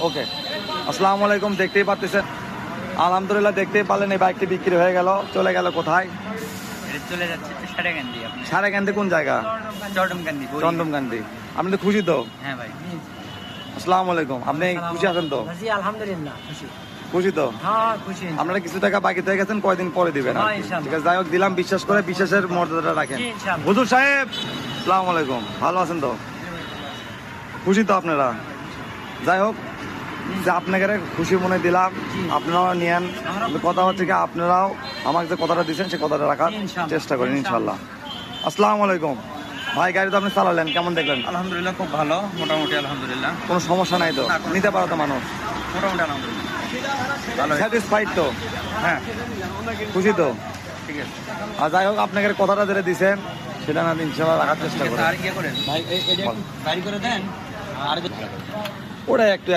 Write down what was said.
ওকে, আসসালামু আলাইকুম। দেখতেই পাচ্ছেন আলহামদুলিল্লাহ, দেখতেই পারলেন এই বাইকটি বিক্রি হয়ে গেল। চলে গেল কোথায়? চলে যাচ্ছে সারেগান্ধি। সারেগান্ধি কোন জায়গা? চরমকান্দি। চন্দমকান্দি। আপনি তো খুশি তো? হ্যাঁ ভাই। আসসালামু আলাইকুম। আপনি খুশি আছেন তো? জি আলহামদুলিল্লাহ খুশি। খুশি তো? হ্যাঁ খুশি। আপনারা কিছু টাকা বাকি থেকে গেছেন, কয়দিন পরে দিবেন আর কি। ঠিক আছে, যাই হোক, দিলাম। বিশ্বাস করে বিশ্বাসের মর্যাদাটা রাখেন। হুজুর সাহেব আসসালামু আলাইকুম, ভালো আছেন তো? খুশি তো আপনারা? যাই হোক, যে আপনাকে খুশি মনে দিলাম, আপনারাও নিয়েন। কথা হচ্ছে কি, আপনারাও আমাকে যে কথাটা দিচ্ছেন সে কথাটা রাখার চেষ্টা করেন ইনশাল্লাহ। আসসালামু আলাইকুম ভাই। গাড়ি তো আপনি চালালেন, কেমন দেখলেন? আলহামদুলিল্লাহ খুব ভালো, মোটামুটি আলহামদুলিল্লাহ। কোনো সমস্যা নাই তো? নিতে পারো তো মানুষ? মোটামুটি আলহামদুলিল্লাহ ভালো। স্যাটিসফাইড তো? হ্যাঁ খুশি তো? ঠিক আছে। আর যাই হোক, আপনাকে কথাটা যেটা দিচ্ছেন সেটা না ইনশাল্লাহ রাখার চেষ্টা করেন। আর কি করেন ভাই, গাড়ি করে দেন আর ওটা একটু